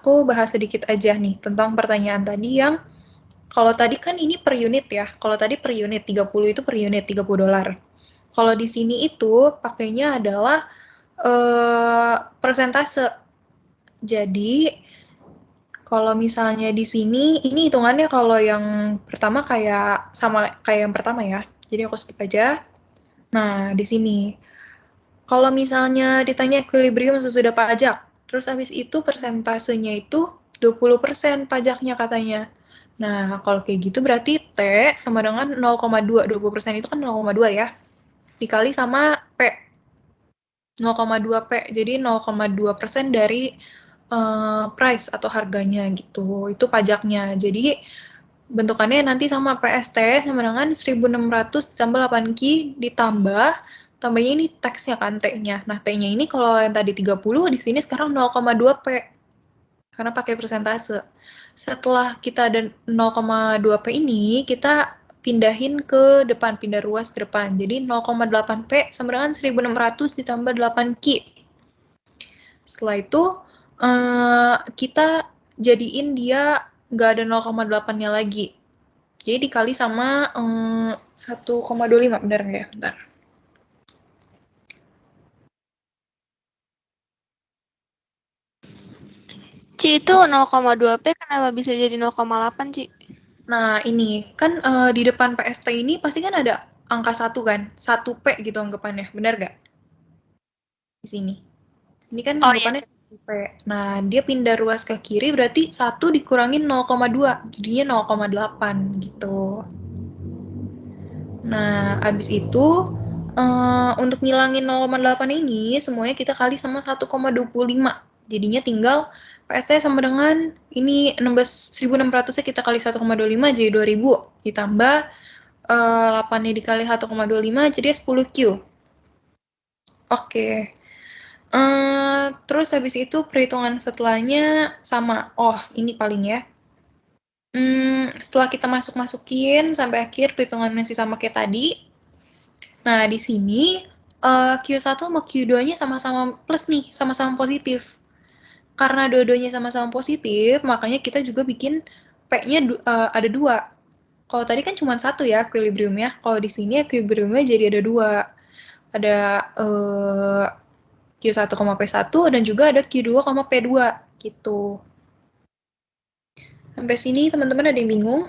aku bahas sedikit aja nih tentang pertanyaan tadi yang kalau tadi kan ini per unit ya. Kalau tadi per unit 30 itu per unit $30. Kalau di sini itu pakainya adalah persentase. Jadi kalau misalnya di sini ini hitungannya kalau yang pertama kayak sama kayak yang pertama ya. Jadi aku skip aja. Nah, di sini kalau misalnya ditanya equilibrium sesudah pajak, terus habis itu persentasenya itu 20% pajaknya katanya. Nah, kalau kayak gitu berarti T sama dengan 0,2. 20% itu kan 0,2 ya. Dikali sama P. 0,2 P. Jadi 0,2% dari price atau harganya gitu. Itu pajaknya. Jadi bentukannya nanti sama PST sama dengan 1600 ditambah 8Q ditambah tambahnya ini teksnya kan T-nya. Nah, T-nya ini kalau yang tadi 30 di sini sekarang 0,2 P karena pakai persentase. Setelah kita ada 0,2 P ini, kita pindahin ke depan, pindah ruas ke depan. Jadi 0,8 P sama dengan 1600 ditambah 8Q. Setelah itu kita jadiin dia nggak ada 0,8-nya lagi. Jadi dikali sama 1,25, benar nggak ya? Bentar. Ci, itu 0,2 P kenapa bisa jadi 0,8, Ci? Nah, ini kan di depan PST ini pasti kan ada angka 1 kan? 1 P gitu anggapannya, benar nggak? Di sini. Ini kan Oh iya, anggapannya 1 P. Nah, dia pindah ruas ke kiri berarti 1 dikurangin 0,2, jadinya 0,8 gitu. Nah, abis itu untuk ngilangin 0,8 ini semuanya kita kali sama 1,25. Jadinya tinggal PST sama dengan ini 16.600-nya kita kali 1,25 jadi 2000 ditambah 8-nya dikali 1,25 jadi 10Q. Oke. Terus habis itu perhitungan setelahnya sama. Oh, ini paling ya. Setelah kita masuk-masukin sampai akhir perhitungannya masih sama kayak tadi. Nah, di sini Q1 sama Q2-nya sama-sama plus nih, sama-sama positif. Karena dua-duanya sama-sama positif, makanya kita juga bikin P-nya ada 2. Kalau tadi kan cuma 1 ya equilibrium-nya. Kalau di sini equilibrium-nya jadi ada 2. Ada Q1, P1 dan juga ada Q2, P2 gitu. Sampai sini teman-teman ada yang bingung?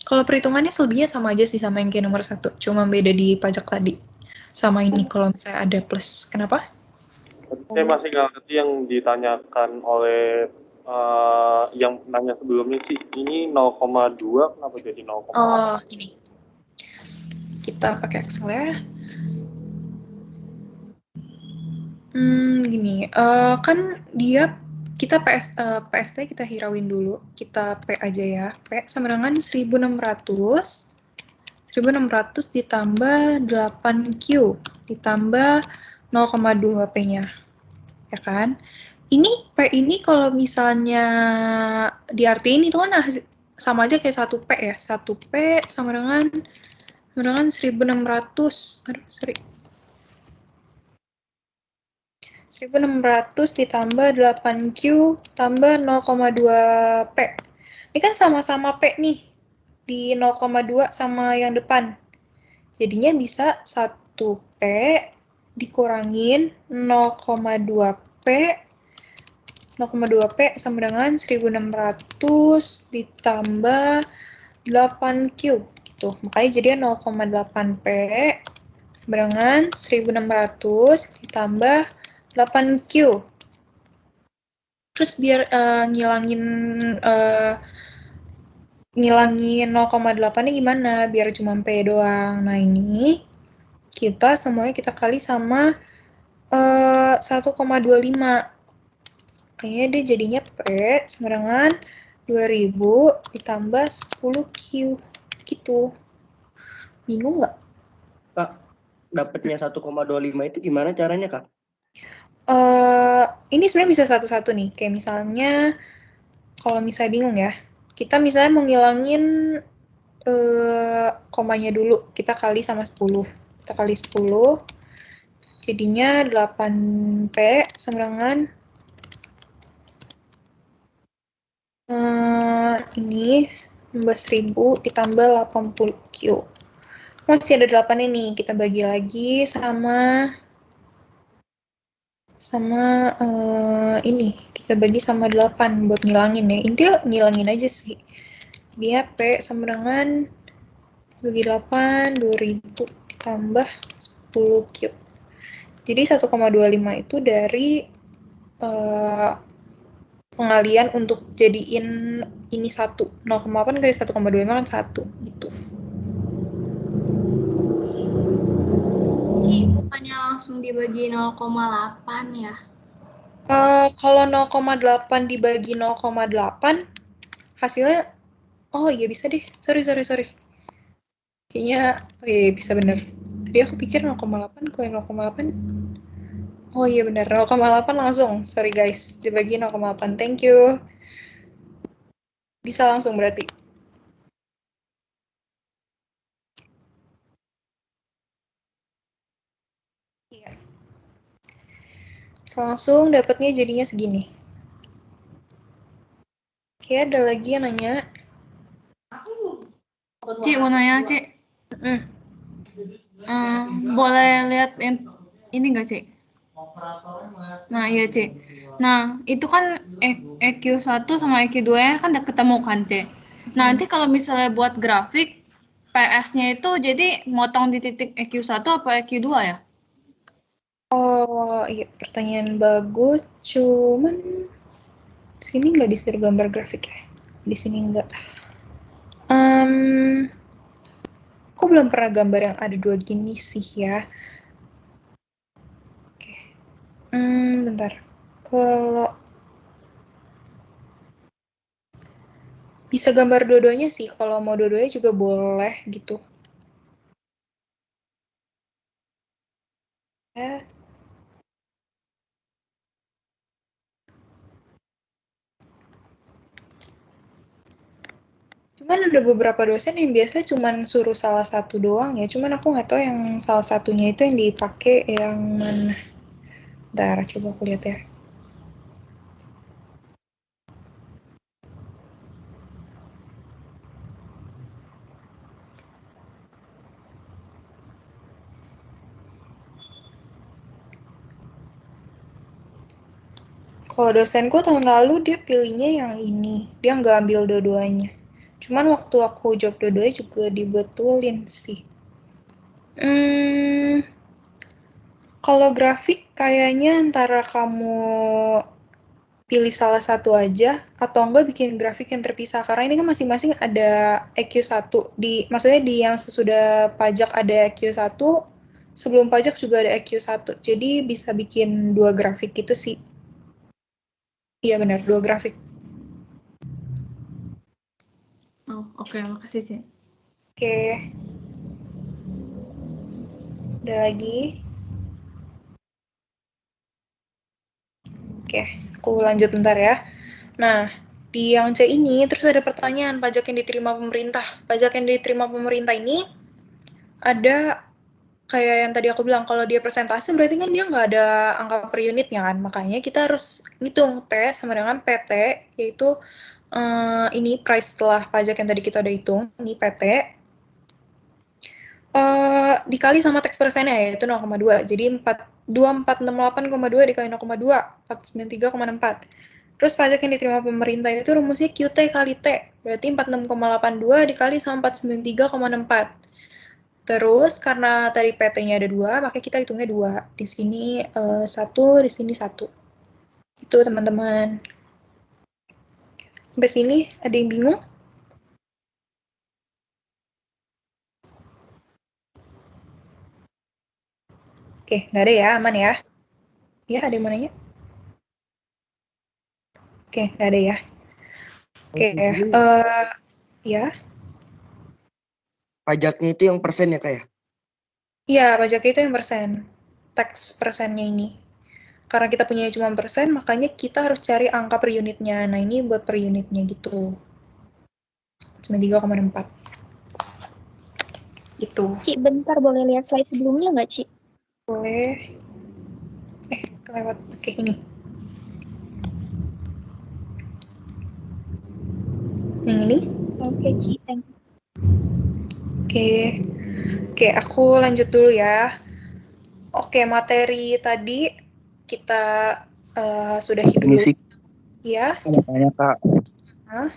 Kalau perhitungannya selebihnya sama aja sih sama yang kayak nomor 1, cuma beda di pajak tadi. Sama ini kalau misalnya ada plus. Kenapa? Saya masih nggak ngerti yang ditanyakan oleh yang nanya sebelumnya sih. Ini 0,2 kenapa jadi 0,8? Oh, ini. Kita pakai Excel ya. Gini, kan dia kita PST kita hirauin dulu. Kita P aja ya. P sama dengan 1600. 1600 ditambah 8Q ditambah 0,2 P-nya. Ya kan? Ini P ini kalau misalnya diartiin itu kan sama aja kayak 1 P ya. 1 P sama dengan 1600. Aduh, sorry. 1600 ditambah 8Q tambah 0,2 P. Ini kan sama-sama P nih. Di 0,2 sama yang depan. Jadinya bisa 1 P dikurangin 0,2 P. 0,2 P sama dengan 1600 ditambah 8Q gitu. Makanya jadinya 0,8 P dengan 1600 ditambah 8Q. Terus biar ngilangin 0,8-nya gimana? Biar cuma P doang. Nah, ini kita semuanya kita kali sama 1,25. Kayaknya dia jadinya P sama dengan 2000 ditambah 10Q gitu. Bingung nggak? Kak, dapatnya 1,25 itu gimana caranya, Kak? Ini sebenarnya bisa satu-satu nih. Kayak misalnya, kalau misalnya bingung ya, kita misalnya mau ngilangin komanya dulu. Kita kali sama 10. Kita kali 10. Jadinya 8P sama dengan Ini 16.000 ditambah 80 Q. Masih ada 8 ini, kita bagi lagi sama ini, kita bagi sama 8 buat ngilangin ya. Intinya ngilangin aja sih. Dia P sama dengan bagi 8, 2000 ditambah 10 Q. Jadi 1,25 itu dari pengalian untuk jadiin ini 1. 0,8 kali 1,25 kan 1 gitu. Ci, bukannya langsung dibagi 0,8 ya? Kalau 0,8 dibagi 0,8 hasilnya, oh iya bisa deh. Sorry. Kayaknya, oh iya bisa bener. Tadi aku pikir 0,8, kok 0,8. Oh iya bener, 0,8 langsung. Sorry guys, dibagi 0,8. Thank you. Bisa langsung berarti. Iya. Langsung dapatnya jadinya segini. Oke, ada lagi yang nanya. Ci, mau nanya, Ci. Boleh lihat ini nggak, Ci? Nah, iya, Ci. Nah, itu kan EQ1 sama EQ2-nya kan udah ketemu kan, Ci? Nanti kalau misalnya buat grafik, PS-nya itu jadi motong di titik EQ1 apa EQ2 ya? Oh iya, pertanyaan bagus. Cuman di sini nggak disuruh gambar grafik ya. Di sini nggak. Aku belum pernah gambar yang ada 2 gini sih ya. Oke. Bentar. Kalau bisa gambar dua-duanya sih, kalau mau dua-duanya juga boleh gitu. Ya. Cuman ada beberapa dosen yang biasa cuman suruh salah satu doang ya. Cuman aku nggak tahu yang salah satunya itu yang dipakai yang mana. Bentar, coba aku lihat ya. Kalau dosenku tahun lalu dia pilihnya yang ini. Dia nggak ambil dua-duanya. Cuman waktu aku jawab dua-duanya juga dibetulin sih. Kalau grafik kayaknya antara kamu pilih salah satu aja atau enggak bikin grafik yang terpisah karena ini kan masing-masing ada EQ1 maksudnya di yang sesudah pajak ada EQ1, sebelum pajak juga ada EQ1. Jadi bisa bikin 2 grafik gitu sih. Iya benar, 2 grafik. Oh, oke, makasih, Ci. Oke. Ada lagi? Oke, aku lanjut bentar ya. Nah, di yang C ini terus ada pertanyaan pajak yang diterima pemerintah. Pajak yang diterima pemerintah ini ada kayak yang tadi aku bilang, kalau dia persentase berarti kan dia nggak ada angka per unitnya kan. Makanya kita harus ngitung T sama dengan PT, yaitu ini price setelah pajak yang tadi kita udah hitung, ini PT, dikali sama tax persennya yaitu 0,2. Jadi 2468,2 dikali 0,2, 493,64. Terus pajak yang diterima pemerintah itu rumusnya QT kali T, berarti 46,82 dikali sama 493,64. Terus karena tadi PT-nya ada 2, maka kita hitungnya 2. Di sini 1, di sini 1. Itu teman-teman. Sampai sini ada yang bingung? Oke, nggak ada ya, aman ya? Ya, ada yang mau nanya? Oke, nggak ada ya. Oke, ya. Pajaknya itu yang persen ya kayak? Iya, pajaknya itu yang persen. Tax persennya ini. Karena kita punya cuma persen, makanya kita harus cari angka per unitnya. Nah, ini buat per unitnya gitu. 93,64. Itu. Ci, bentar boleh lihat slide sebelumnya nggak, Ci? Boleh. Kelewat. Oke, ini. Yang ini? Oke, Ci. Thank you. Oke, aku lanjut dulu ya. Oke, materi tadi kita sudahi dulu. Permisi, Ya. mau tanya Kak, Hah?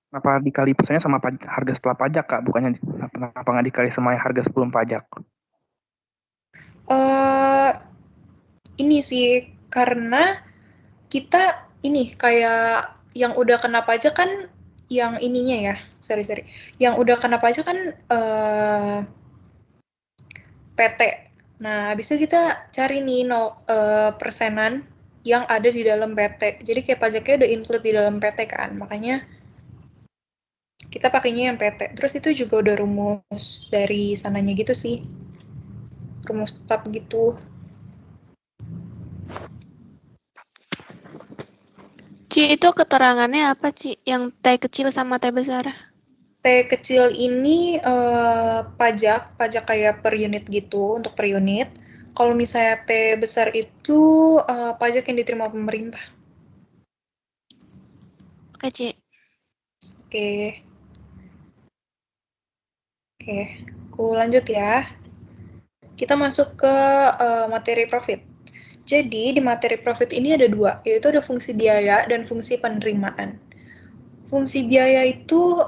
kenapa dikali persennya sama harga setelah pajak Kak? Bukannya kenapa nggak dikali sama harga sebelum pajak? Ini sih karena kita ini kayak yang udah kena pajak kan yang ininya ya. Sorry. Yang udah kena pajak kan PT. Nah, bisa kita cari nih persenan yang ada di dalam PT. Jadi kayak pajaknya udah include di dalam PT kan. Makanya kita pakainya yang PT. Terus itu juga udah rumus dari sananya gitu sih. Rumus tetap gitu. Ci, itu keterangannya apa, Ci? Yang T kecil sama T besar? T kecil ini pajak kayak per unit gitu, untuk per unit. Kalau misalnya T besar itu pajak yang diterima pemerintah. Oke, Ci. Oke, aku lanjut ya. Kita masuk ke materi profit. Jadi di materi profit ini ada dua, yaitu ada fungsi biaya dan fungsi penerimaan. Fungsi biaya itu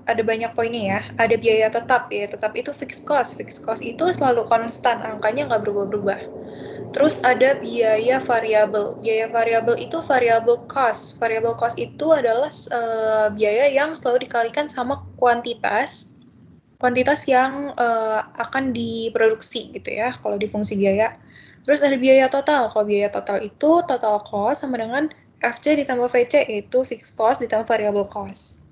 ada banyak poinnya ya. Ada biaya tetap itu fixed cost. Fixed cost itu selalu konstan, angkanya nggak berubah-berubah. Terus ada biaya variabel. Biaya variabel itu variable cost. Variable cost itu adalah biaya yang selalu dikalikan sama kuantitas yang akan diproduksi gitu ya, kalau di fungsi biaya. Terus ada biaya total. Kalau biaya total itu total cost sama dengan FC ditambah VC, yaitu fixed cost ditambah variable cost.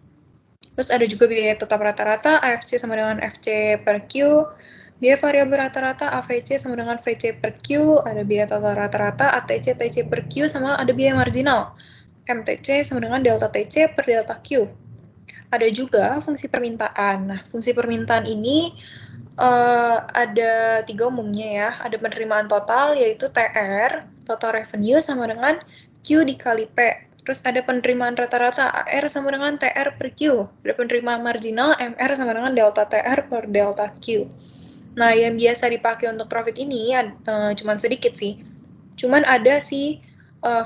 Terus ada juga biaya tetap rata-rata, AFC sama dengan FC per Q. Biaya variabel rata-rata, AVC sama dengan VC per Q. Ada biaya total rata-rata, ATC, TC per Q, sama ada biaya marginal, MTC sama dengan delta TC per delta Q. Ada juga fungsi permintaan. Nah, fungsi permintaan ini ada 3 umumnya ya. Ada penerimaan total, yaitu TR, total revenue sama dengan Q dikali P. Terus ada penerimaan rata-rata, AR sama dengan TR per Q. Ada penerimaan marginal, MR sama dengan delta TR per delta Q. Nah, yang biasa dipakai untuk profit ini cuman sedikit sih. Cuman ada sih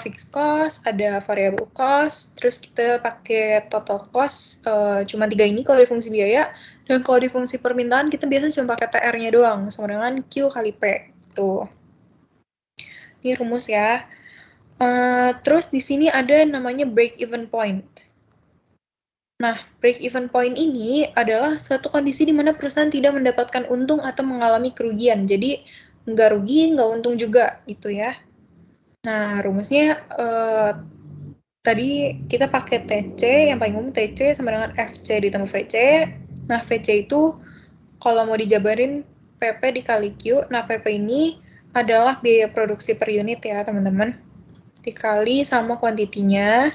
fixed cost, ada variable cost, terus kita pakai total cost, cuma 3 ini kalau di fungsi biaya. Dan kalau di fungsi permintaan kita biasa cuma pakai TR-nya doang, sama dengan Q kali P. Tuh. Ini rumus ya. Terus di sini ada namanya break even point. Nah, break even point ini adalah suatu kondisi di mana perusahaan tidak mendapatkan untung atau mengalami kerugian. Jadi, nggak rugi, nggak untung juga, gitu ya. Nah, rumusnya tadi kita pakai TC, yang paling umum TC sama dengan FC ditambah VC. Nah, VC itu kalau mau dijabarin PP dikali Q. Nah, PP ini adalah biaya produksi per unit ya, teman-teman. Dikali sama kuantitinya.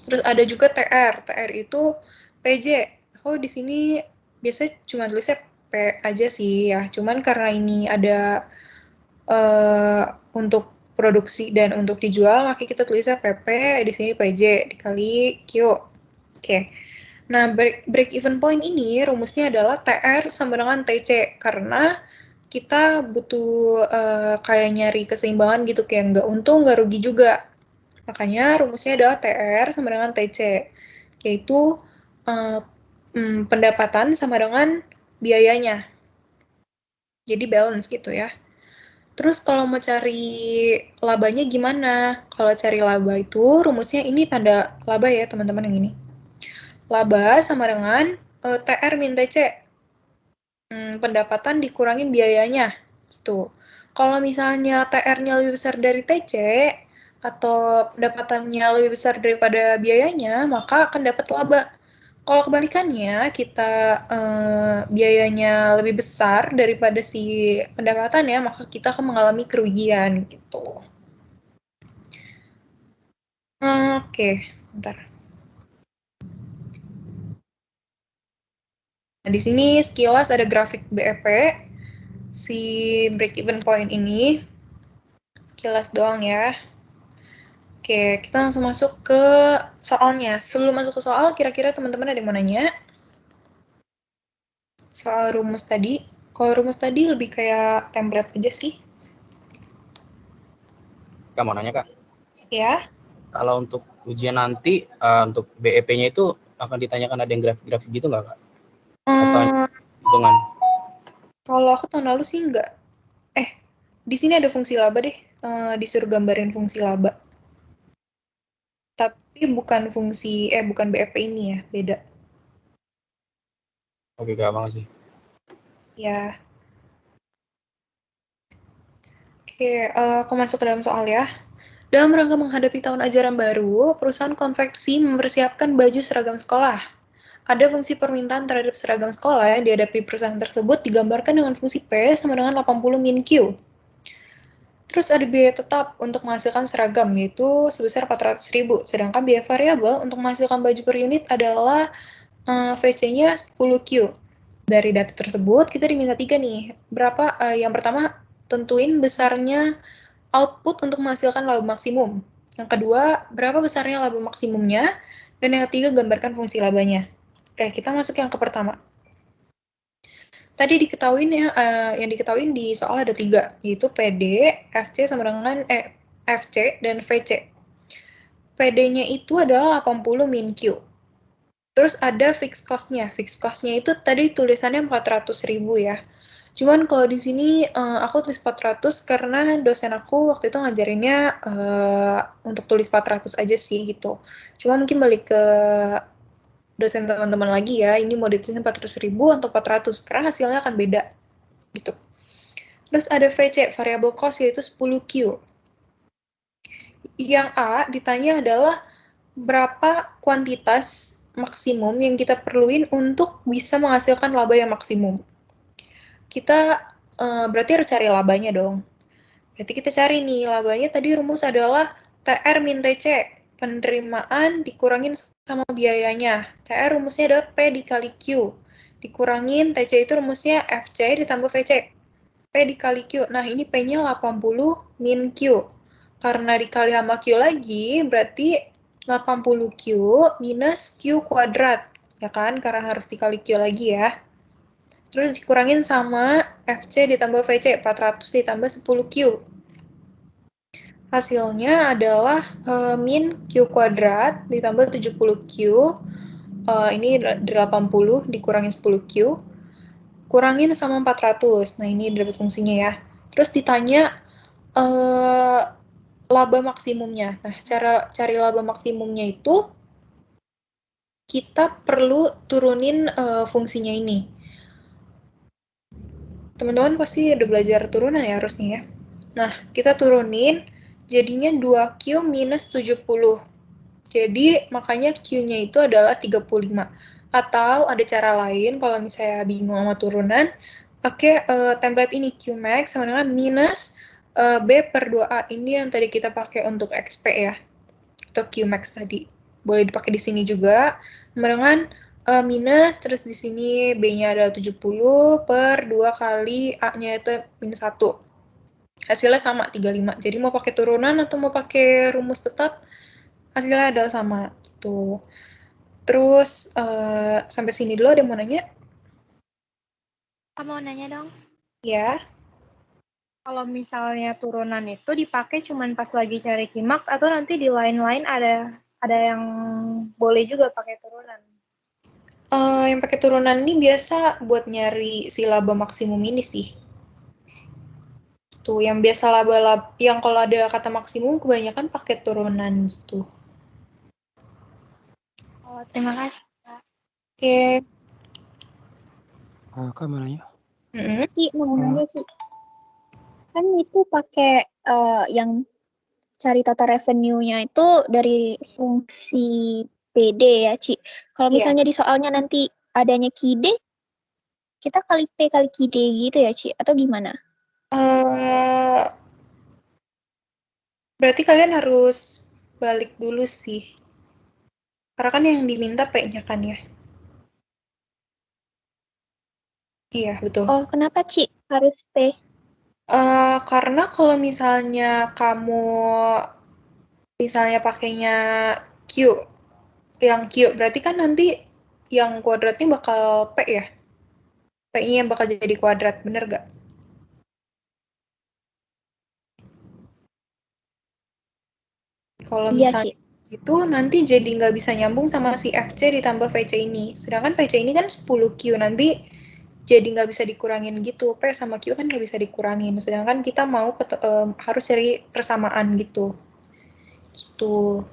Terus ada juga TR. TR itu PJ. Oh, di sini biasanya cuma tulisnya P aja sih ya. Cuman karena ini ada untuk produksi dan untuk dijual, maka kita tulisnya PP, di sini PJ dikali Q. Oke. Nah, break even point ini rumusnya adalah TR sama dengan TC, karena kita butuh kayak nyari keseimbangan gitu, kayak nggak untung, nggak rugi juga. Makanya rumusnya adalah TR sama dengan TC, yaitu pendapatan sama dengan biayanya. Jadi balance gitu ya. Terus kalau mau cari labanya gimana? Kalau cari laba itu rumusnya ini tanda laba ya teman-teman yang ini. Laba sama dengan TR min TC. Pendapatan dikurangin biayanya. Tuh. Kalau misalnya TR-nya lebih besar dari TC atau pendapatannya lebih besar daripada biayanya, maka akan dapat laba. Kalau kebalikannya, kita biayanya lebih besar daripada si pendapatannya, maka kita akan mengalami kerugian gitu. Oke, bentar. Nah, di sini sekilas ada grafik BEP, si break even point ini. Sekilas doang ya. Oke, kita langsung masuk ke soalnya. Sebelum masuk ke soal, kira-kira teman-teman ada yang mau nanya? Soal rumus tadi. Kalau rumus tadi lebih kayak template aja sih. Kak mau nanya Kak, Ya. kalau untuk ujian nanti untuk BEP-nya itu akan ditanyakan ada yang grafik-grafik gitu nggak Kak? Atau hanya hitungan? Kalau aku tahun lalu sih enggak. Di sini ada fungsi laba deh. Disuruh gambarin fungsi laba. Tapi bukan bukan BEP ini ya, beda. Oke Kak, makasih. Ya. Oke, aku masuk ke dalam soal ya. Dalam rangka menghadapi tahun ajaran baru, perusahaan konveksi mempersiapkan baju seragam sekolah. Ada fungsi permintaan terhadap seragam sekolah yang dihadapi perusahaan tersebut digambarkan dengan fungsi P sama dengan 80 min Q. Terus ada biaya tetap untuk menghasilkan seragam, yaitu sebesar 400.000. Sedangkan biaya variabel untuk menghasilkan baju per unit adalah VC-nya 10Q. Dari data tersebut, kita diminta 3 nih. Yang pertama, tentuin besarnya output untuk menghasilkan laba maksimum. Yang kedua, berapa besarnya laba maksimumnya. Dan yang ketiga, gambarkan fungsi labanya. Oke, kita masuk yang ke pertama. Tadi yang diketahui di soal ada 3, yaitu PD, FC sama dengan FC dan VC. PD-nya itu adalah 80 min Q. Terus ada fixed cost-nya. Fixed cost-nya itu tadi tulisannya 400.000 ya. Cuman kalau di sini aku tulis 400 karena dosen aku waktu itu ngajarinnya untuk tulis 400 aja sih gitu. Cuma mungkin balik ke dosen teman-teman lagi ya, ini mau ditulis 400.000 atau 400 karena hasilnya akan beda gitu. Terus ada VC, variable cost, yaitu 10Q. Yang A ditanya adalah berapa kuantitas maksimum yang kita perluin untuk bisa menghasilkan laba yang maksimum. Kita berarti harus cari labanya dong. Berarti kita cari nih, labanya tadi rumus adalah TR min TC. Penerimaan dikurangin sama biayanya. TR rumusnya adalah P dikali Q. Dikurangin TC itu rumusnya FC ditambah VC. P dikali Q. Nah, ini P-nya 80 min Q. Karena dikali sama Q lagi, berarti 80Q minus Q kuadrat. Ya kan? Karena harus dikali Q lagi ya. Terus dikurangin sama FC ditambah VC, 400 ditambah 10Q. Hasilnya adalah min Q kuadrat ditambah 70Q. Ini 80 dikurangin 10Q. Kurangin sama 400. Nah, ini dapat fungsinya ya. Terus ditanya laba maksimumnya. Nah, cara cari laba maksimumnya itu kita perlu turunin fungsinya ini. Teman-teman pasti udah belajar turunan ya harusnya ya. Nah, kita turunin jadinya 2Q minus 70. Jadi, makanya Q-nya itu adalah 35. Atau ada cara lain, kalau misalnya bingung sama turunan, pakai template ini, Qmax sama dengan minus B per 2A. Ini yang tadi kita pakai untuk XP ya, atau Qmax tadi. Boleh dipakai di sini juga, sama dengan minus, terus di sini B-nya adalah 70 per 2 kali A-nya itu minus 1. Hasilnya sama, 35. Jadi mau pakai turunan atau mau pakai rumus tetap, hasilnya adalah sama. Gitu. Terus, sampai sini dulu ada yang mau nanya? Mau nanya dong. Ya. Kalau misalnya turunan itu dipakai cuman pas lagi cari Qmax atau nanti di lain-lain ada yang boleh juga pakai turunan? Yang pakai turunan ini biasa buat nyari si laba maksimum ini sih. Tuh, yang biasa yang kalau ada kata maksimum kebanyakan pakai turunan gitu. Oh, terima kasih, Kak. Oke. Kak mau nanya? Ci, mau nanya, Ci. Kan itu pakai yang cari tata revenue-nya itu dari fungsi PD ya, Ci. Kalau Iya. misalnya di soalnya nanti adanya KID, kita kali P kali KID gitu ya, Ci? Atau gimana? Berarti kalian harus balik dulu sih. Karena kan yang diminta P-nya kan ya. Iya, betul. Oh, kenapa, Ci? Harus P? Karena kalau misalnya kamu misalnya pakainya Q, yang Q berarti kan nanti yang kuadratnya bakal P ya? P-nya yang bakal jadi kuadrat, bener gak? Kalau Iya, misalnya Ci. itu nanti jadi nggak bisa nyambung sama si FC ditambah VC ini. Sedangkan VC ini kan 10Q, nanti jadi nggak bisa dikurangin gitu. P sama Q kan nggak bisa dikurangin. Sedangkan kita mau harus cari persamaan gitu. Gitu.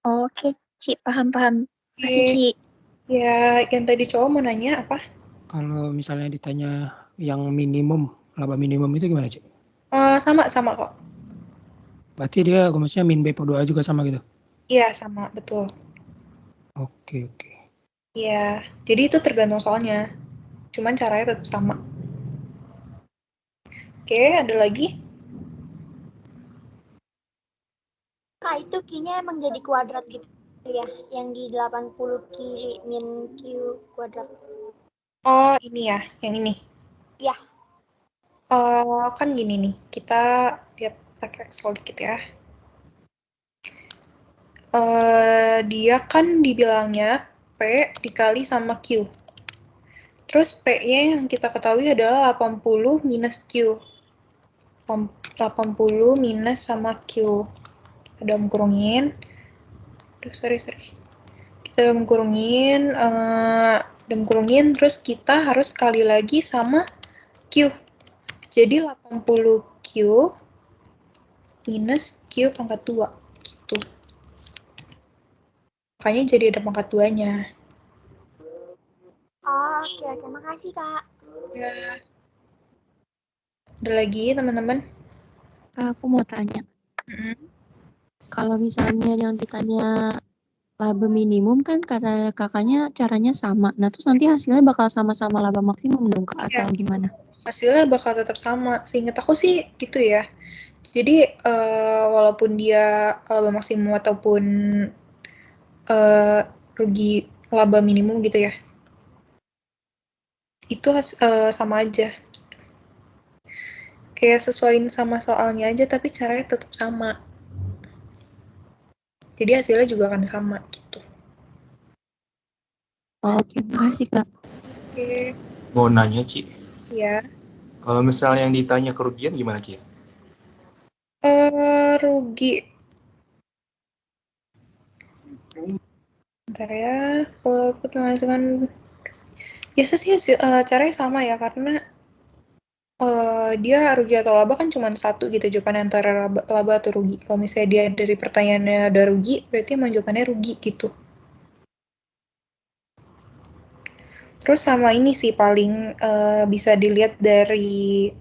Oke, Ci. Paham-paham. Makasih, Oke. Ci. Ya, yang tadi cowok mau nanya apa? Kalau misalnya ditanya yang minimum, laba minimum itu gimana, Cik? Sama kok. Berarti dia rumusnya min B per 2 juga sama gitu? Iya, sama, betul. Oke. Iya, jadi itu tergantung soalnya. Cuman caranya tetap sama. Oke, ada lagi? Kak, itu Q-nya emang jadi kuadrat gitu ya? Yang di 80 kiri min Q kuadrat. Oh, ini ya, yang ini. Iya. Kan gini nih, kita lihat pakai Excel dikit ya. Dia kan dibilangnya P dikali sama Q. Terus P-nya yang kita ketahui adalah 80 minus Q. 80 minus sama Q. Ada kurungin. Aduh, sorry. Kita udah kurungin, terus kita harus kali lagi sama Q. Jadi 80 Q minus Q pangkat 2. Gitu. Makanya jadi ada pangkat 2-nya. Oh, oke. Makasih, Kak. Ya. Ada lagi, teman-teman? Aku mau tanya, Mm-mm. kalau misalnya yang ditanya laba minimum kan kata kakaknya caranya sama. Nah, terus nanti hasilnya bakal sama-sama laba maksimum dong, Kak, Iya. atau gimana? Hasilnya bakal tetap sama. Seingat aku sih gitu ya. Jadi walaupun dia laba maksimum ataupun rugi laba minimum gitu ya, itu sama aja. Kayak sesuaiin sama soalnya aja, tapi caranya tetap sama. Jadi hasilnya juga akan sama gitu. Oke, makasih, Kak. Oke, Mau nanya, Ci. ya. Kalau misalnya yang ditanya kerugian gimana, Ci? Rugi. Bentar ya, kalau penghasilan biasa sih caranya sama ya, karena dia rugi atau laba kan cuma satu gitu jawabannya antara laba atau rugi. Kalau misalnya dia dari pertanyaannya ada rugi, berarti emang jawabannya rugi gitu. Terus sama ini sih paling bisa dilihat dari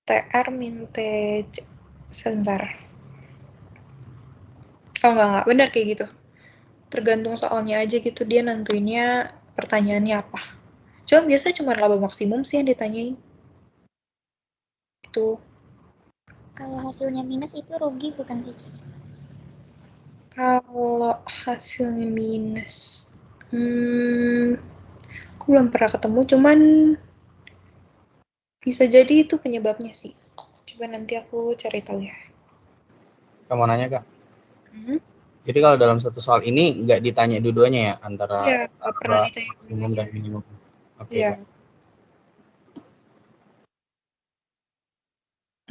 TR min TC. Sebentar. Oh enggak, benar kayak gitu. Tergantung soalnya aja gitu, dia nentuinnya pertanyaannya apa. Biasanya cuma laba maksimum sih yang ditanyain. Itu. Kalau hasilnya minus itu rugi bukan, Ci? Kalau hasilnya minus, aku belum pernah ketemu, cuman bisa jadi itu penyebabnya sih. Coba nanti aku cari tahu ya. Kamu nanya, Kak? Hmm? Jadi kalau dalam satu soal ini nggak ditanya dua-duanya ya, antara Iya, nggak pernah laba ditanya maksimum dan minimum. Oke, Iya. Kak.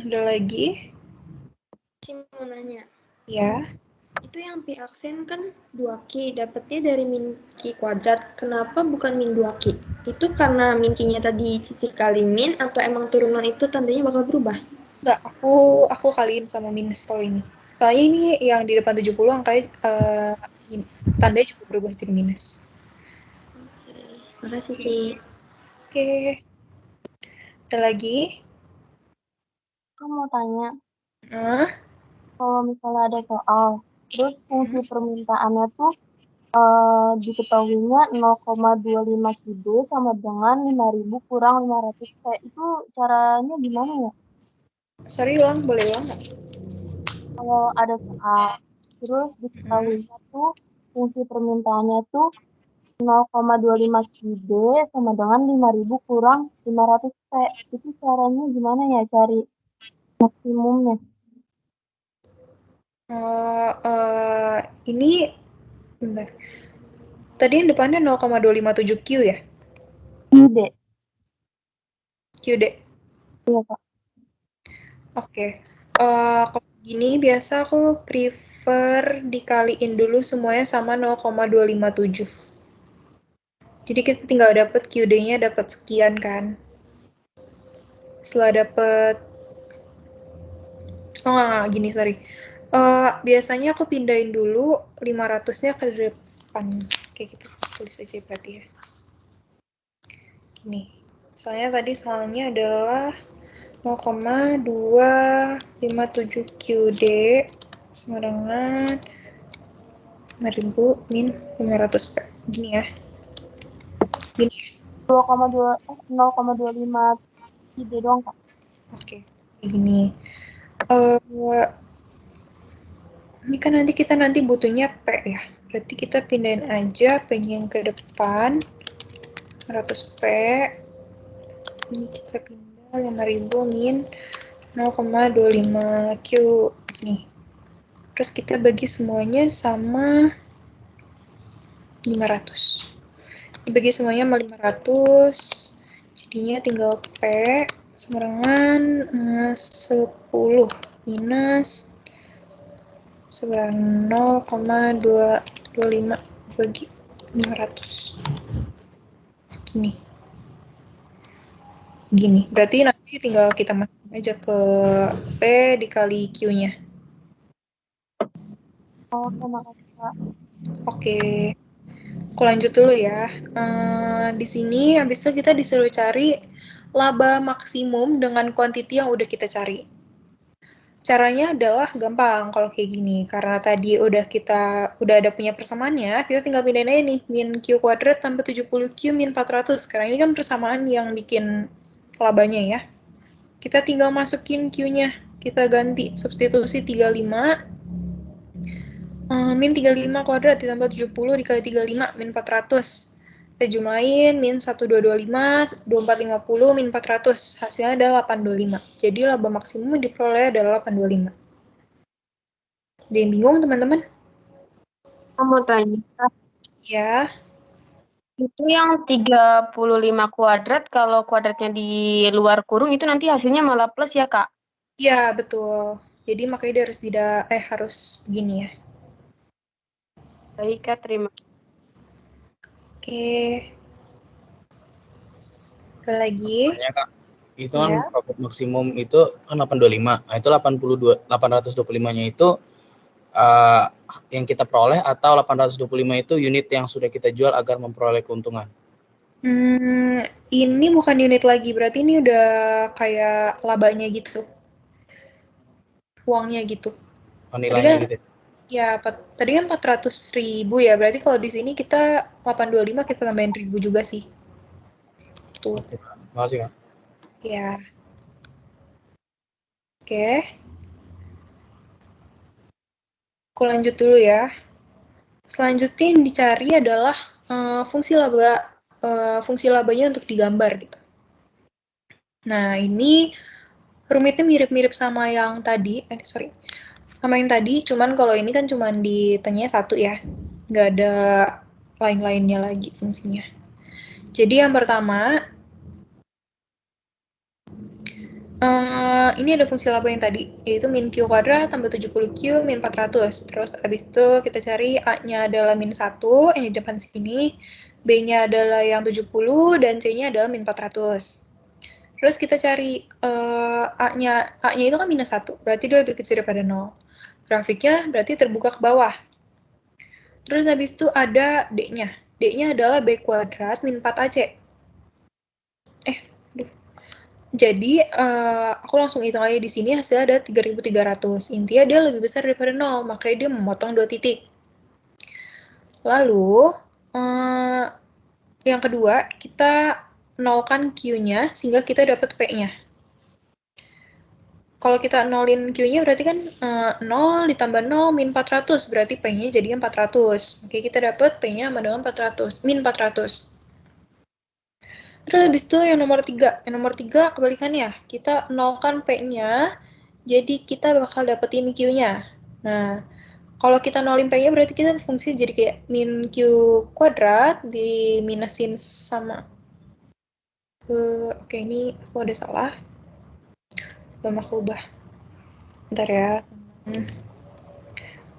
Ada lagi? Mau nanya, Ya. itu yang pi aksen kan 2Q, dapetnya dari min Q kuadrat. Kenapa bukan min 2Q? Itu karena min Q-nya tadi cici kali min, atau emang turunan itu tandanya bakal berubah? Enggak, aku kaliin sama minus kalau ini. Soalnya ini yang di depan 70 angkanya tandanya juga berubah jadi minus. Makasih, Ci. Oke. Ada lagi? Aku mau tanya, Nah, kalau misalnya ada soal, terus fungsi permintaannya tuh diketahuinya 0,25 kilo sama dengan 5.000 kurang 500 T. Itu caranya gimana ya? sorry boleh ulang nggak? Kalau ada soal, terus diketahuinya tuh fungsi permintaannya tuh 0,25 kilo sama dengan 5.000 kurang 500 T. Itu caranya gimana ya cari maksimumnya. Ini bentar. Tadi yang depannya 0,257 Q ya? QD. QD. Iya, Kak. Oke. Kalau gini biasa aku prefer dikaliin dulu semuanya sama 0,257. Jadi kita tinggal dapat QD-nya dapat sekian kan. Setelah dapat gini, sorry. Biasanya aku pindahin dulu 500-nya ke depan. Kayak gitu. Tulis aja berarti ya. Gini. Soalnya adalah 0,257 QD sama dengan 5.000 min 500 P. Gini ya. 0,25 QD doang, Kak. Oke. Kayak gini. Ini kan kita nanti butuhnya P ya. Berarti kita pindahin aja P-nya yang ke depan. 100 P. Ini kita pindah 5.000 min 0,25 Q. Nih. Terus kita bagi semuanya sama 500. Dibagi semuanya sama 500. Jadinya tinggal P sama dengan 10 minus 0,225 bagi 500. Gini. Berarti nanti tinggal kita masukin aja ke P dikali Q-nya. Oke, makasih, Kak. Oke. Aku lanjut dulu ya. Di sini habis itu kita disuruh cari laba maksimum dengan quantity yang udah kita cari. Caranya adalah gampang kalau kayak gini, karena tadi udah ada punya persamaannya, kita tinggal pindahin aja nih, min Q kuadrat tambah 70Q min 400. Sekarang ini kan persamaan yang bikin labanya ya. Kita tinggal masukin Q-nya, kita ganti, substitusi 35, min 35 kuadrat ditambah 70 dikali 35, min 400. Kita jumlahin, min 1225, 2450, min 400. Hasilnya adalah 825. Jadi laba maksimum yang diperoleh adalah 825. Ada yang bingung, teman-teman? Aku mau tanya. Ya. Itu yang 35 kuadrat, kalau kuadratnya di luar kurung, itu nanti hasilnya malah plus ya, Kak? Iya, betul. Jadi makanya dia harus begini ya. Baik, Kak. Terima kasih. Oke. Ada lagi? Kak, itu kan profit maksimum itu kan 825. Nah, itu 825-nya itu yang kita peroleh atau 825 itu unit yang sudah kita jual agar memperoleh keuntungan? Ini bukan unit lagi, berarti ini udah kayak labanya gitu. Uangnya gitu. Nilainya gitu. Ya, tadi kan 400.000 ya, berarti kalau di sini kita 825 kita tambahin 1.000 juga sih. Tuh. Oke, makasih, Kak. Ya. Oke. Aku lanjut dulu ya. Selanjutnya yang dicari adalah fungsi labanya untuk digambar gitu. Nah, ini rumitnya mirip-mirip sama yang tadi. Sama yang tadi, cuman kalau ini kan cuman ditanya satu ya. Nggak ada lain-lainnya lagi fungsinya. Jadi yang pertama, ini ada fungsi laba yang tadi, yaitu min Q kuadrat tambah 70Q min 400. Terus abis itu kita cari A-nya adalah min 1, yang di depan sini. B-nya adalah yang 70, dan C-nya adalah min 400. Terus kita cari A-nya itu kan minus 1, berarti dia lebih kecil daripada 0. Grafiknya berarti terbuka ke bawah. Terus habis itu ada D-nya. D-nya adalah B kuadrat min 4AC. Jadi, aku langsung hitung aja di sini hasilnya ada 3.300. Intinya dia lebih besar daripada 0, makanya dia memotong 2 titik. Lalu, yang kedua, kita nolkan Q-nya sehingga kita dapat P-nya. Kalau kita nolin Q-nya berarti kan 0 ditambah 0 min 400, berarti P-nya jadi 400. Oke, kita dapat P-nya sama dengan 400, min 400. Terus habis itu yang nomor 3. Yang nomor 3 kebalikannya. Kita nolkan P-nya, Jadi kita bakal dapetin Q-nya. Nah, kalau kita nolin P-nya berarti kita fungsi jadi kayak min Q kuadrat diminusin sama oke ini aku ada salah. Belum aku ubah. Bentar ya.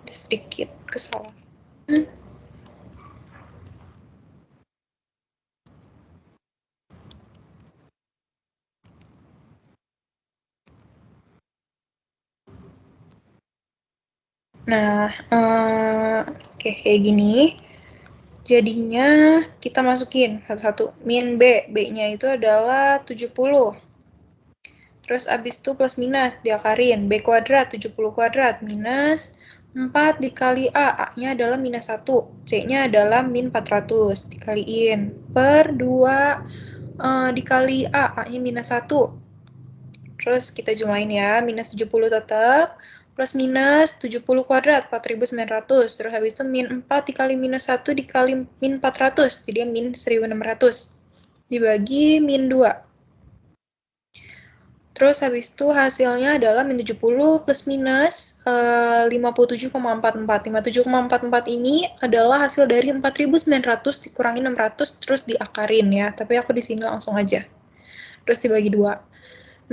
Ada sedikit kesalahan. Nah, oke kayak gini. Jadinya kita masukin satu-satu. Min B. B-nya itu adalah 70. Terus abis itu plus minus, diakarin. B kuadrat, 70 kuadrat. Minus 4 dikali A. A-nya adalah minus 1. C-nya adalah min 400. Dikaliin. Per 2 dikali A. A-nya minus 1. Terus kita jumlahin ya. Minus 70 tetap. Plus minus 70 kuadrat, 4.900. Terus habis itu min 4 dikali minus 1 dikali min 400. Jadi min 1.600. Dibagi min 2. Terus habis itu hasilnya adalah min 70 plus minus 57,44. 57,44 ini adalah hasil dari 4.900 dikurangi 600 terus diakarin ya. Tapi aku di sini langsung aja. Terus dibagi 2.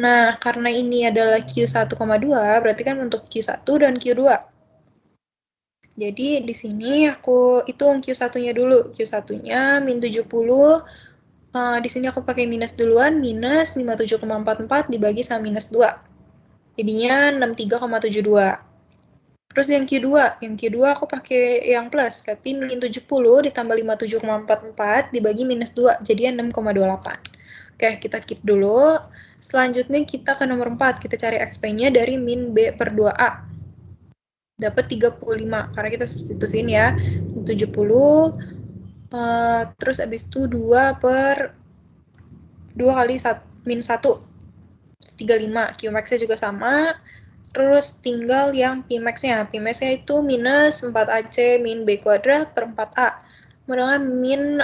Nah, karena ini adalah Q1,2, berarti kan untuk Q1 dan Q2. Jadi di sini aku hitung Q1-nya dulu. Q1-nya min 70. Di sini aku pakai minus duluan, minus 57,44 dibagi sama minus 2. Jadinya 63,72. Terus yang Q2 aku pakai yang plus, berarti min 70 ditambah 57,44 dibagi minus 2, jadinya 6,28. Oke, kita keep dulu. Selanjutnya kita ke nomor 4, kita cari XP-nya dari min B per 2A. Dapat 35, karena kita substitusiin ya. 70, terus abis itu 2 per 2 kali min 1, 35. Qmax-nya juga sama. Terus tinggal yang Pmax-nya. Pmax-nya itu minus 4AC min B kuadrat per 4A. Sedangkan min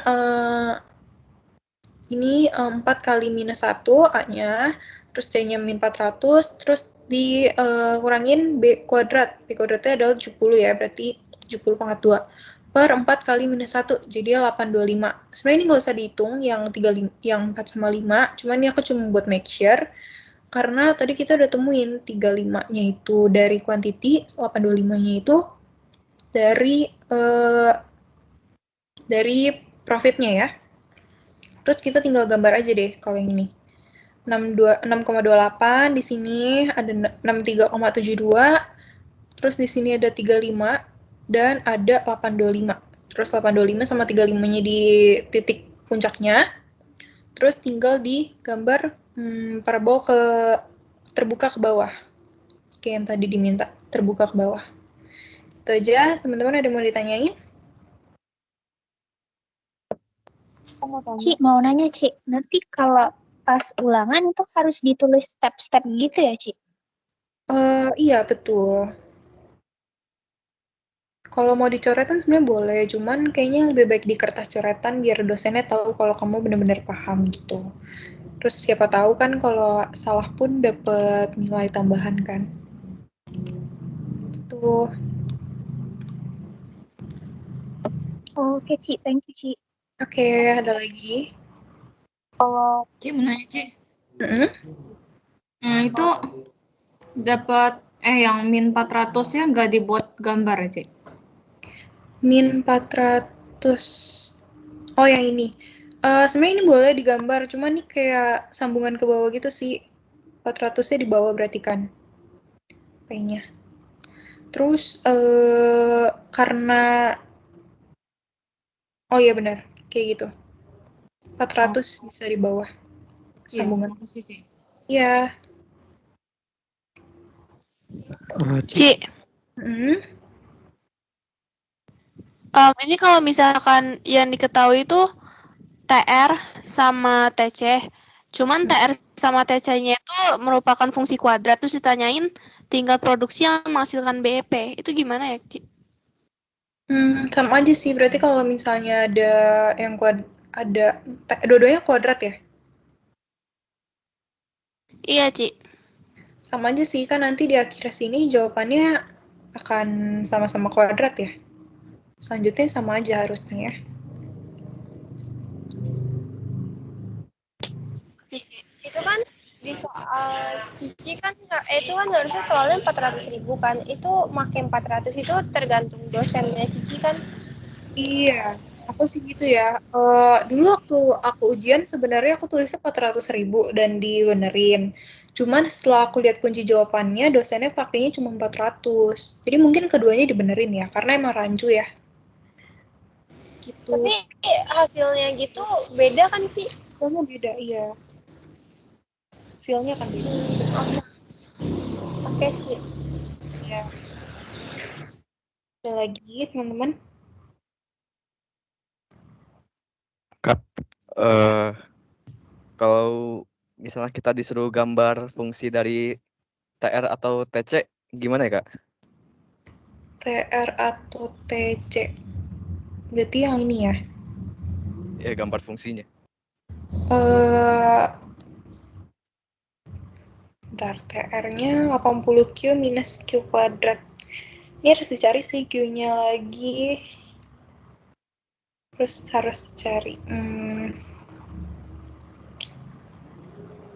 ini 4 kali minus 1 A-nya, terus C-nya min 400, terus dikurangin B kuadrat. B kuadratnya adalah 70 ya, berarti 70 pangkat 2 per 4 kali minus 1, jadi 825. Sebenarnya ini nggak usah dihitung yang 4 sama 5, cuman ini aku cuma buat make sure. Karena tadi kita udah temuin 35-nya itu dari quantity, 825-nya itu dari profitnya ya. Terus kita tinggal gambar aja deh kalau yang ini. 6,28 di sini ada 63,72. Terus di sini ada 35 dan ada 825. Terus 825 sama 35-nya di titik puncaknya. Terus tinggal digambar parabol terbuka ke bawah. Kayak yang tadi diminta, terbuka ke bawah. Itu aja, teman-teman ada yang mau ditanyain? Ci, mau nanya, Ci. Nanti kalau pas ulangan itu harus ditulis step-step gitu ya, Ci? Iya, betul. Kalau mau dicoretan sebenarnya boleh, cuman kayaknya lebih baik di kertas coretan biar dosennya tahu kalau kamu benar-benar paham gitu. Terus siapa tahu kan kalau salah pun dapat nilai tambahan kan. Tuh. Oke, Ci. Thank you, Ci. Oke, ada lagi? Ci, mau nanya, Ci. Nah, itu dapat yang min 400-nya nggak dibuat gambar ya, Ci? Min 400. Oh, yang ini. Sebenarnya ini boleh digambar, cuman nih kayak sambungan ke bawah gitu sih. 400-nya di bawah berarti kan. P-nya. Terus karena oh iya benar, kayak gitu. 400 bisa di bawah. Sambungan. Iya. Ci. Ini kalau misalkan yang diketahui itu TR sama TC. Cuman TR sama TC-nya itu merupakan fungsi kuadrat. Terus ditanyain tingkat produksi yang menghasilkan BEP. Itu gimana ya, Ci? Sama aja sih. Berarti kalau misalnya ada yang dua-duanya kuadrat ya? Iya, Ci. Sama aja sih, kan nanti di akhir sini jawabannya akan sama-sama kuadrat ya. Selanjutnya sama aja harusnya ya. Itu kan di soal Cici kan itu kan harusnya soalnya 400.000 kan. Itu makin 400 itu tergantung dosennya Cici kan. Iya, aku sih gitu ya. Dulu waktu aku ujian sebenarnya aku tulisnya 400.000 dan dibenerin. Cuman setelah aku lihat kunci jawabannya, dosennya pakainya cuma 400. Jadi mungkin keduanya dibenerin ya, karena emang rancu ya. Gitu. Tapi hasilnya gitu beda kan sih? Hasilnya beda, iya. Hasilnya kan beda. Oke sih. Ya. Ada lagi teman-teman? Kak, kalau misalnya kita disuruh gambar fungsi dari TR atau TC, gimana ya, Kak? TR atau TC. Berarti yang ini ya? Ya, gambar fungsinya. Bentar, TR-nya 80Q minus Q kuadrat. Ini harus dicari sih Q-nya lagi. Terus harus dicari.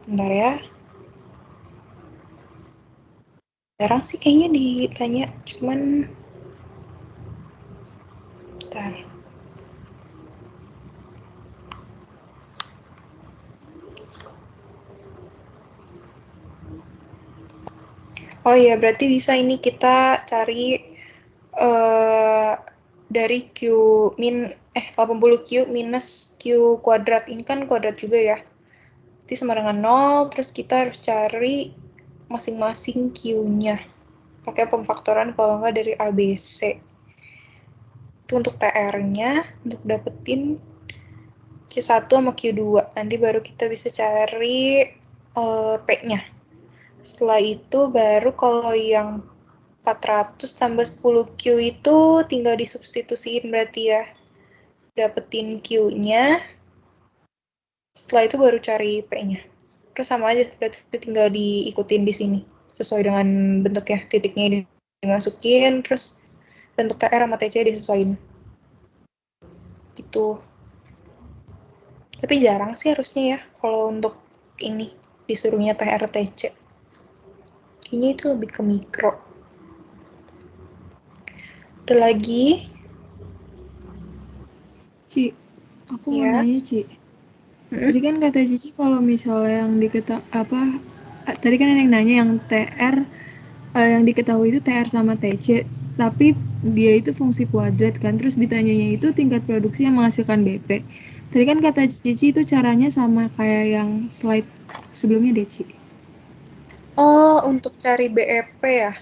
Bentar ya. Jarang sih kayaknya ditanya. Cuman... Bentar. Oh iya, berarti bisa ini kita cari dari Q 80Q minus Q kuadrat. Ini kan kuadrat juga ya. Berarti sama dengan 0, terus kita harus cari masing-masing Q-nya. Pakai pemfaktoran kalau nggak dari ABC. Itu untuk TR-nya, untuk dapetin Q1 sama Q2. Nanti baru kita bisa cari P-nya. Setelah itu baru kalau yang 400 tambah 10Q itu tinggal disubstitusiin berarti ya. Dapetin Q-nya. Setelah itu baru cari P-nya. Terus sama aja, berarti tinggal diikutin di sini. Sesuai dengan bentuknya, titiknya dimasukin, terus bentuk TR sama TC disesuaiin. Gitu. Tapi jarang sih harusnya ya, kalau untuk ini, disuruhnya TR TC. Ini itu lebih ke mikro. Ada lagi? Ci, aku mau Ya. nanya, Ci. Tadi kan kata Cici kalau misalnya yang tadi kan ada yang nanya yang TR yang diketahui itu TR sama TC, tapi dia itu fungsi kuadrat kan, terus ditanyanya itu tingkat produksi yang menghasilkan BP. Tadi kan kata Cici itu caranya sama kayak yang slide sebelumnya deh, Ci. Oh, untuk cari BEP ya?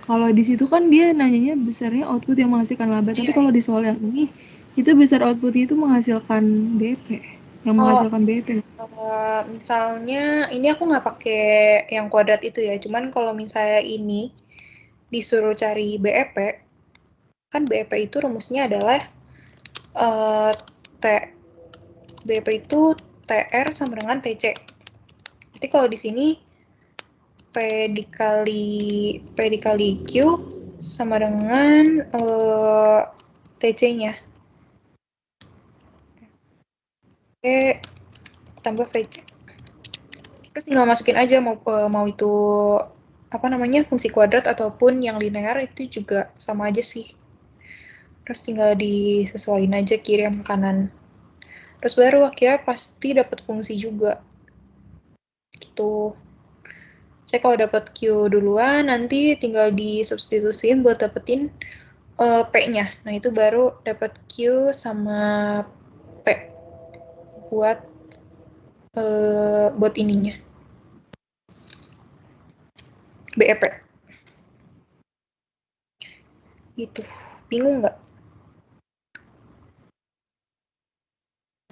Kalau di situ kan dia nanyanya besarnya output yang menghasilkan laba, tapi kalau di soal yang ini itu besar outputnya itu menghasilkan BP, yang menghasilkan BP. Misalnya ini aku nggak pakai yang kuadrat itu ya, cuman kalau misalnya ini disuruh cari BEP, kan BEP itu rumusnya adalah BEP itu TR sama dengan TC. Jadi kalau di sini P dikali Q sama dengan TC-nya. P tambah VC. Terus tinggal masukin aja mau itu fungsi kuadrat ataupun yang linear itu juga sama aja sih. Terus tinggal disesuaikan aja kiri sama kanan. Terus baru akhirnya pasti dapat fungsi juga. Gitu. Saya kalau dapat Q duluan, nanti tinggal disubstitusiin buat dapetin P-nya. Nah, itu baru dapat Q sama P buat ininya. BEP. Gitu. Bingung nggak?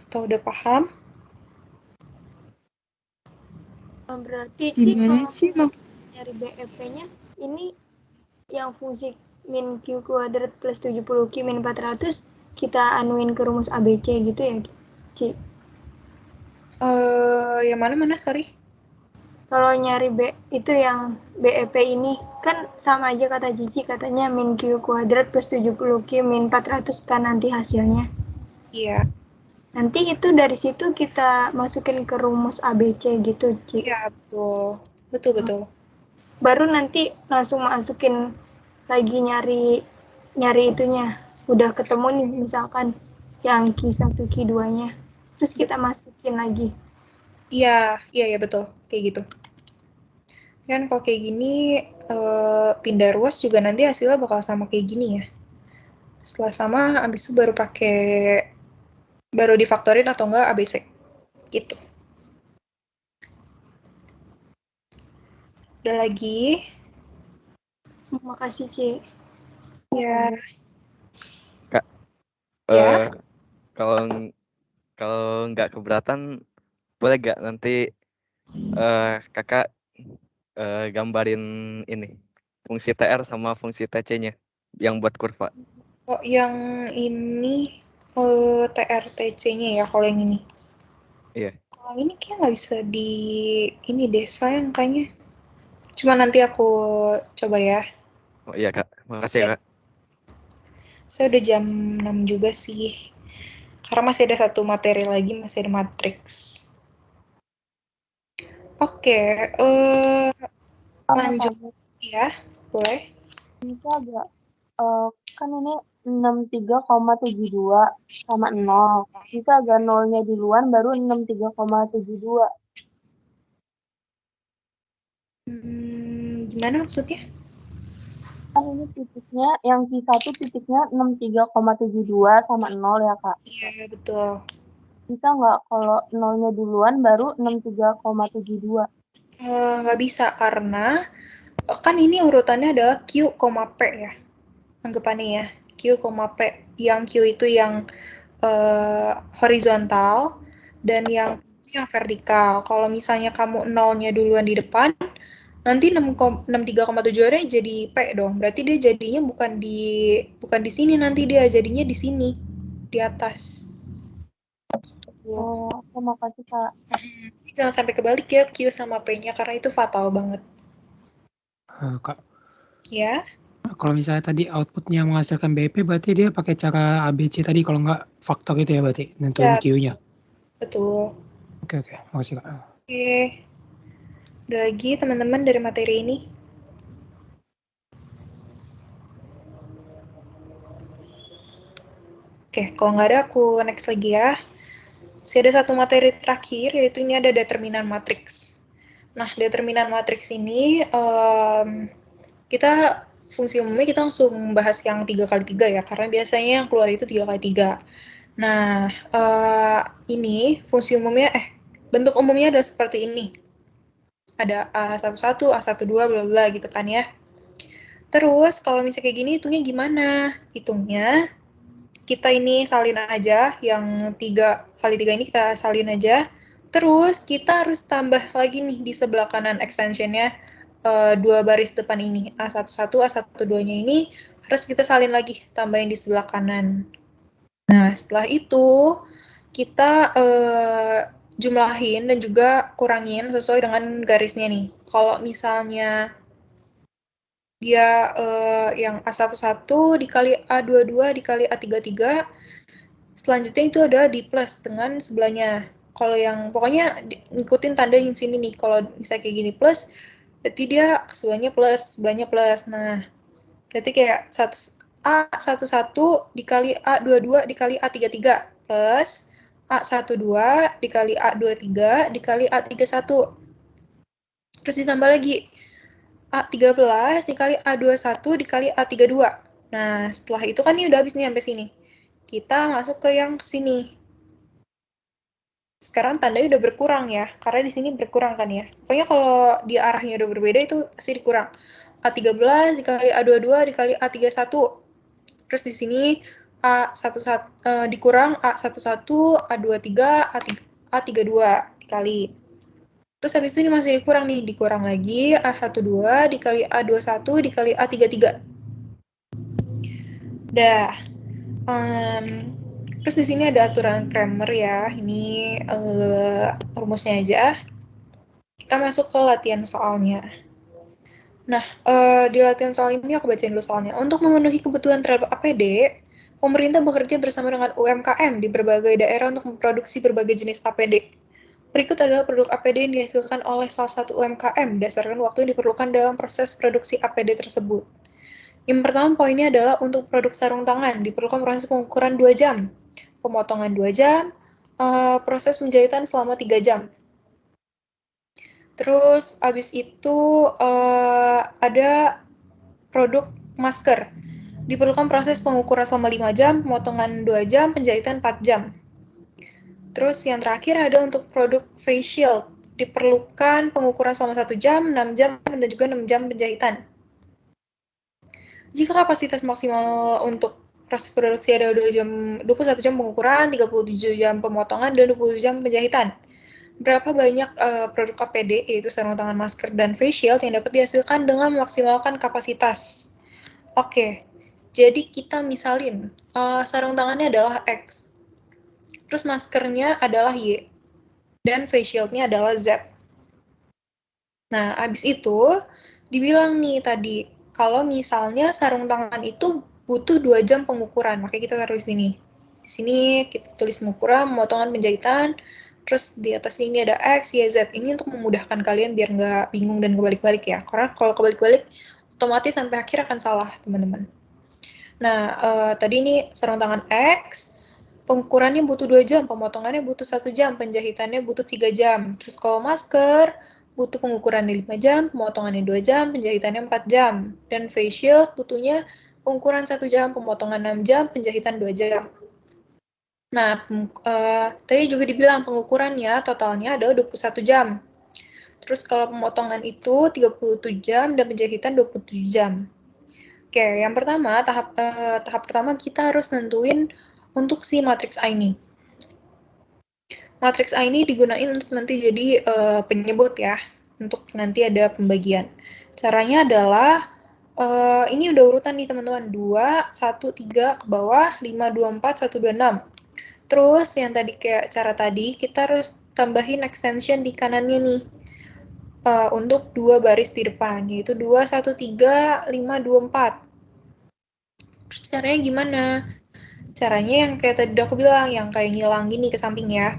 Atau udah paham? Berarti Gimana sih nyari BEP-nya ini yang fungsi min Q kuadrat plus 70Q min 400 kita anuin ke rumus ABC gitu ya, Ci? Yang mana sorry? Kalau nyari itu yang BEP ini kan sama aja kata Cici, katanya min Q kuadrat plus 70Q min 400 kan nanti hasilnya. Iya. Nanti itu dari situ kita masukin ke rumus ABC gitu, Ci. Iya, betul. Betul. Baru nanti langsung masukin lagi nyari itunya. Udah ketemu nih misalkan yang Q1, Q2-nya. Terus kita masukin lagi. Iya, betul. Kayak gitu. Kan kalau kayak gini, pindah ruas juga nanti hasilnya bakal sama kayak gini ya. Setelah sama, abis itu baru difaktorin atau enggak ABC. Gitu. Udah lagi? Makasih, Ci. Ya. Kak, Ya? kalau nggak keberatan, boleh nggak nanti kakak gambarin ini fungsi TR sama fungsi TC-nya yang buat kurva. Oh, yang ini TRTC-nya ya, kalau yang ini. Iya. Kalau ini kayak nggak bisa ini deh, sayang kayaknya. Cuma nanti aku coba ya. Oh iya Kak, makasih ya Kak. Saya udah jam 6 juga sih. Karena masih ada satu materi lagi, masih ada matriks. Oke, lanjut ya, boleh. Ini agak kan ini 63,72 sama 0. Bisa agak nolnya duluan baru 63,72. Gimana maksudnya? Kan ini titiknya, yang Q1 titiknya 63,72 sama 0 ya Kak? Iya, betul. Bisa nggak kalau nolnya duluan baru 63,72? Nggak bisa, karena kan ini urutannya adalah Q, P ya. Anggapannya ya. Q, P. Yang Q itu yang horizontal, dan yang vertikal. Kalau misalnya kamu nolnya duluan di depan, nanti 63,7 jadi P dong. Berarti dia jadinya bukan di sini, nanti dia jadinya di sini, di atas. Oh, terima kasih Kak. Jangan sampai kebalik ya Q sama P-nya, karena itu fatal banget. Kak, Ya. kalau misalnya tadi outputnya menghasilkan BP, berarti dia pakai cara ABC tadi, kalau nggak faktor itu ya berarti, nentuin Ya, Q-nya. betul. Oke, makasih Kak. Oke. Ada lagi teman-teman dari materi ini? Oke, kalau nggak ada aku next lagi ya. Masih ada satu materi terakhir, yaitu ini ada determinan matriks. Nah, determinan matriks ini kita fungsi umumnya kita langsung bahas yang 3x3 ya, karena biasanya yang keluar itu 3x3. Nah, ini fungsi umumnya, bentuk umumnya adalah seperti ini. Ada A11, A12, bla bla gitu kan ya. Terus kalau misalnya kayak gini hitungnya gimana? Hitungnya kita ini salin aja, yang 3x3 ini kita salin aja. Terus kita harus tambah lagi nih di sebelah kanan extensionnya, 2 baris depan ini, A11, A12-nya ini harus kita salin lagi, tambahin di sebelah kanan. Nah, setelah itu kita jumlahin dan juga kurangin sesuai dengan garisnya nih. Kalau misalnya dia yang A11 dikali A22 dikali A33, selanjutnya itu ada di plus dengan sebelahnya. Kalau yang pokoknya ngikutin tanda yang sini nih. Kalau misalnya kayak gini plus, berarti dia sebelahnya plus. Nah, berarti kayak A11 dikali A22 dikali A33 plus A12 dikali A23 dikali A31. Terus ditambah lagi A13 dikali A21 dikali A32. Nah, setelah itu kan ini udah habis nih sampai sini. Kita masuk ke yang sini. Sekarang tandanya udah berkurang ya, karena di sini berkurang kan ya. Pokoknya kalau di arahnya udah berbeda itu pasti dikurang. A13 dikali A22 dikali A31. Terus di sini A11 dikurang A11, A23, A32 dikali. Terus habis itu ini masih dikurang lagi A12 dikali A21 dikali A33. Dah. Terus di sini ada aturan Cramer ya. Ini rumusnya aja. kita masuk ke latihan soalnya. Nah, di latihan soal ini aku bacain dulu soalnya. Untuk memenuhi kebutuhan terhadap APD, pemerintah bekerja bersama dengan UMKM di berbagai daerah untuk memproduksi berbagai jenis APD. Berikut adalah produk APD yang dihasilkan oleh salah satu UMKM berdasarkan waktu yang diperlukan dalam proses produksi APD tersebut. Yang pertama poinnya adalah untuk produk sarung tangan, diperlukan proses pengukuran 2 jam, pemotongan 2 jam, proses penjahitan selama 3 jam. Terus abis itu ada produk masker. Diperlukan proses pengukuran selama 5 jam, pemotongan 2 jam, penjahitan 4 jam. Terus yang terakhir ada untuk produk face shield. Diperlukan pengukuran selama 1 jam, 6 jam, dan juga 6 jam penjahitan. Jika kapasitas maksimal untuk proses produksi ada 21 jam pengukuran, 37 jam pemotongan, dan 20 jam penjahitan. Berapa banyak produk APD, yaitu sarung tangan, masker, dan face shield yang dapat dihasilkan dengan memaksimalkan kapasitas? Oke, jadi kita misalin sarung tangannya adalah X, terus maskernya adalah Y, dan face shield-nya adalah Z. Nah, abis itu dibilang nih tadi, kalau misalnya sarung tangan itu butuh 2 jam pengukuran, makanya kita taruh di sini. Di sini kita tulis pengukuran, pemotongan, penjahitan, terus di atas ini ada X, Y, Z. Ini untuk memudahkan kalian biar nggak bingung dan kebalik-balik ya. Karena kalau kebalik-balik, otomatis sampai akhir akan salah, teman-teman. Nah, tadi ini sarung tangan X, pengukurannya butuh 2 jam, pemotongannya butuh 1 jam, penjahitannya butuh 3 jam. Terus kalau masker, butuh pengukurannya 5 jam, pemotongannya 2 jam, penjahitannya 4 jam. Dan face shield butuhnya pengukuran 1 jam, pemotongan 6 jam, penjahitan 2 jam. Nah, tadi juga dibilang pengukurannya totalnya adalah 21 jam. Terus kalau pemotongan itu 37 jam dan penjahitan 27 jam. Oke, yang pertama, tahap pertama kita harus nentuin untuk si matriks A ini. Matriks A ini digunain untuk nanti jadi penyebut ya, untuk nanti ada pembagian. Caranya adalah, ini udah urutan nih teman-teman, 2, 1, 3 ke bawah, 5, 2, 4, 1, 2, 6. Terus yang tadi kayak cara tadi, kita harus tambahin extension di kanannya nih, untuk 2 baris di depan, yaitu 2, 1, 3, 5, 2, 4. Terus caranya gimana? Caranya yang kayak tadi aku bilang, yang kayak ngilang gini ke samping ya.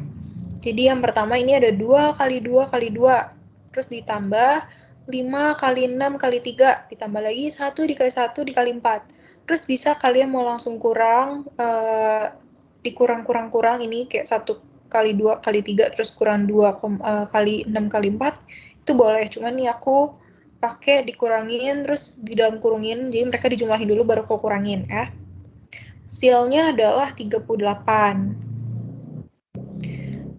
Jadi yang pertama ini ada 2 kali 2 kali 2, terus ditambah 5 kali 6 kali 3, ditambah lagi 1 dikali 1 dikali 4. Terus bisa kalian mau langsung kurang, dikurang-kurang-kurang ini kayak 1 kali 2 kali 3, terus kurang 2 kali 6 kali 4, itu boleh. Cuman nih aku pakai dikurangin, terus di dalam kurungin, jadi mereka dijumlahin dulu baru aku kurangin ya. Hasilnya adalah 38.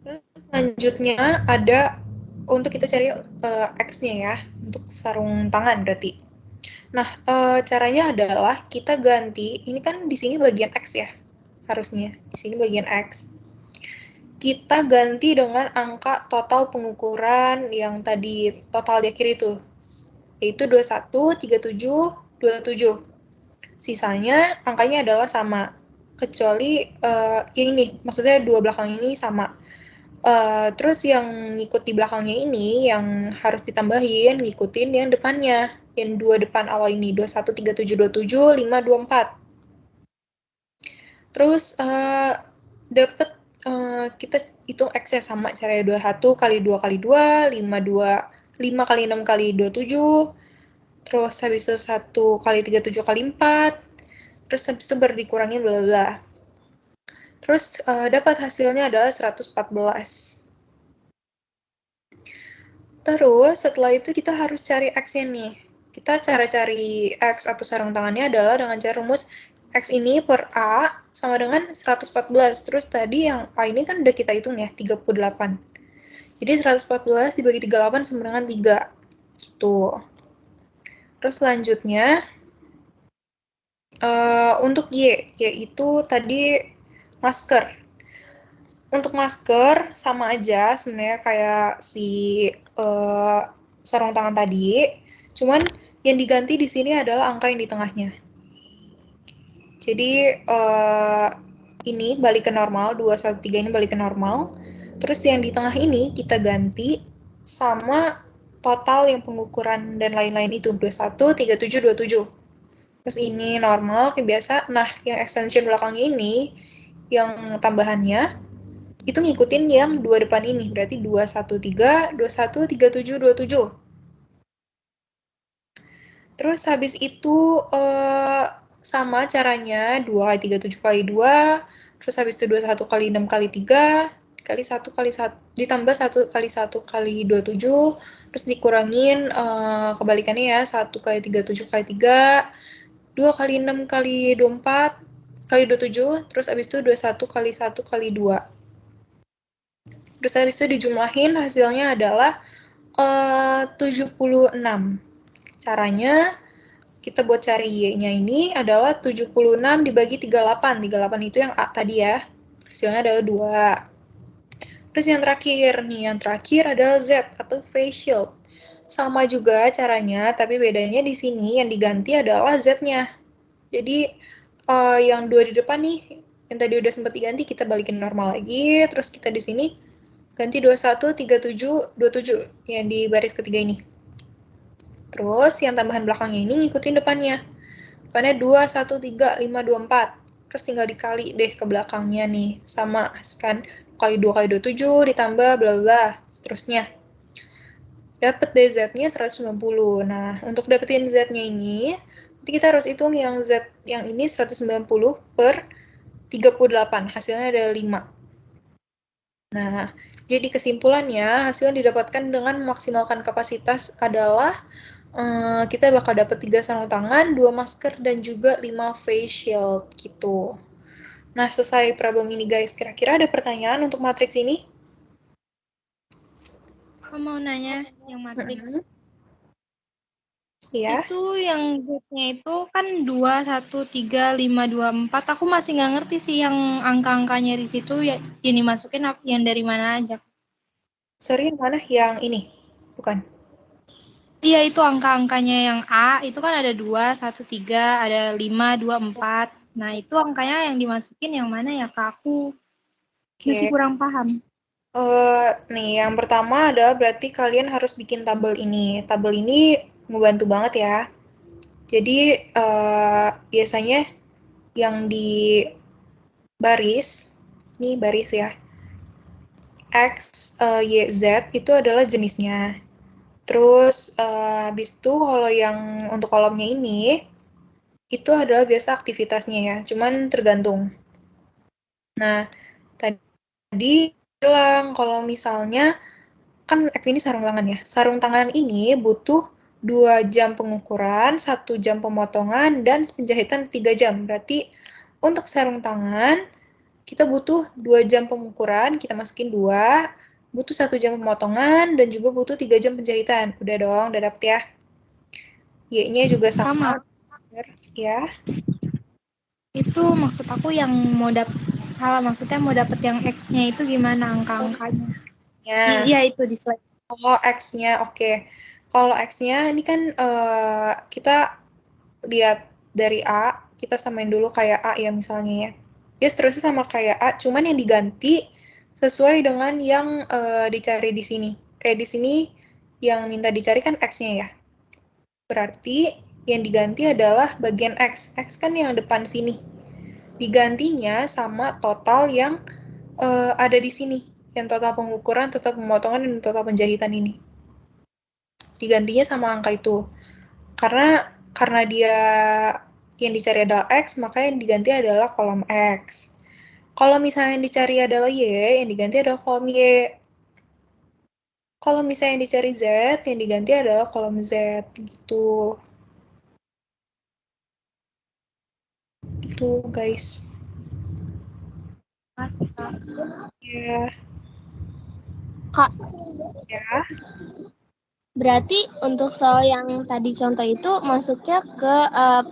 Terus selanjutnya ada untuk kita cari X-nya ya, untuk sarung tangan berarti. Nah, caranya adalah kita ganti, ini kan di sini bagian X ya, harusnya. Di sini bagian X. Kita ganti dengan angka total pengukuran yang tadi total di akhir itu, yaitu 21, 37, 27. Sisanya angkanya adalah sama, kecuali ini nih, maksudnya 2 belakang ini sama. Terus yang ngikut di belakangnya ini yang harus ditambahin, ngikutin yang depannya, yang 2 depan awal ini, 21, 37, 27, 5, 24. Terus dapat kita hitung X-nya sama, caranya 21 kali 2 kali 2, 5 kali 6 kali 27, terus habis itu 1 kali 37 kali 4, terus habis itu baru dikurangin bla bla. Terus dapat hasilnya adalah 114. Terus setelah itu kita harus cari X-nya nih. Kita cara cari X atau sarung tangannya adalah dengan cara rumus X ini per A sama dengan 114. Terus tadi yang A ini kan udah kita hitung ya, 38. Jadi 114 dibagi 38 sama dengan 3. Gitu. Terus selanjutnya, untuk Y, yaitu tadi masker. Untuk masker sama aja sebenarnya kayak si sarung tangan tadi, cuman yang diganti di sini adalah angka yang di tengahnya. Jadi ini balik ke normal, 2, 1, 3 ini balik ke normal. Terus yang di tengah ini kita ganti sama total yang pengukuran dan lain-lain itu 21, 37, 27. Terus ini normal kayak biasa. Nah, yang extension belakangnya ini yang tambahannya itu ngikutin yang dua depan ini, berarti 213, 21, 37, 27. Terus habis itu sama caranya 2 kali 37 kali 2, terus habis itu 21 kali 6 kali 3, kali 1 kali 1, ditambah 1 kali 1 kali 27, terus dikurangin kebalikannya ya, 1 kali 37 kali 3, 2 kali 6 kali 24, kali 27, terus habis itu 21 kali 1 kali 2. Terus habis itu dijumlahin, hasilnya adalah 76. Caranya, kita buat cari Y-nya ini adalah 76 dibagi 38. 38 itu yang A tadi ya. Hasilnya adalah 2. Terus yang terakhir adalah Z atau face shield. Sama juga caranya, tapi bedanya di sini yang diganti adalah Z-nya. Jadi yang 2 di depan nih, yang tadi udah sempat diganti, kita balikin normal lagi. Terus kita di sini ganti 21, 37, 27 yang di baris ketiga ini. Terus yang tambahan belakangnya ini ngikutin depannya. Depannya 2, 1, 3, 5, 2, 4. Terus tinggal dikali deh ke belakangnya nih. Sama kan, kali 2 kali 27 ditambah bla bla seterusnya. Dapat deh Z-nya 190. Nah, untuk dapetin Z-nya ini, nanti kita harus hitung yang Z yang ini 190 per 38. Hasilnya ada 5. Nah, jadi kesimpulannya, hasil yang didapatkan dengan memaksimalkan kapasitas adalah kita bakal dapat 3 sarung tangan, 2 masker, dan juga 5 face shield gitu. Nah, selesai problem ini guys. Kira-kira ada pertanyaan untuk matriks ini? Aku mau nanya yang matriks. Iya. Itu yang Z-nya itu kan 2, 1, 3, 5, 2, 4. Aku masih nggak ngerti sih yang angka-angkanya di situ yang dimasukin yang dari mana aja. Sorry, yang mana? Yang ini? Bukan. Iya, itu angka-angkanya yang A, itu kan ada 2, 1, 3, ada 5, 2, 4. Nah, itu angkanya yang dimasukin yang mana ya, Kak? Aku masih kurang paham. Nih, yang pertama adalah berarti kalian harus bikin tabel ini. Tabel ini ngebantu banget ya. Jadi, biasanya yang di baris, ini baris ya, X, Y, Z itu adalah jenisnya. Terus, habis itu kalau yang untuk kolomnya ini, itu adalah biasa aktivitasnya ya, cuman tergantung. Nah, tadi bilang kalau misalnya, kan X ini sarung tangan ya, sarung tangan ini butuh 2 jam pengukuran, 1 jam pemotongan, dan penjahitan 3 jam. Berarti untuk sarung tangan, kita butuh 2 jam pengukuran, kita masukin 2, butuh 1 jam pemotongan, dan juga butuh 3 jam penjahitan. Udah dong, udah dapet ya. Y-nya juga sama. Ya. Itu maksud aku yang mau maksudnya mau dapet yang X-nya itu gimana angka-angkanya? Ya. Iya, itu di slide. Oh, X-nya, oke. Kalau X-nya ini kan kita lihat dari A, kita samain dulu kayak A ya misalnya ya. Ya seterusnya sama kayak A, cuman yang diganti sesuai dengan yang dicari di sini. Kayak di sini yang minta dicari kan X-nya ya. Berarti yang diganti adalah bagian X. X kan yang depan sini. Digantinya sama total yang ada di sini. Yang total pengukuran, total pemotongan, dan total penjahitan ini. Digantinya sama angka itu. Karena dia yang dicari adalah X, maka yang diganti adalah kolom X. Kalau misalnya yang dicari adalah Y, yang diganti adalah kolom Y. Kalau misalnya yang dicari Z, yang diganti adalah kolom Z. Gitu. Itu guys. Ya. Kak, Ya. berarti untuk soal yang tadi contoh itu masuknya ke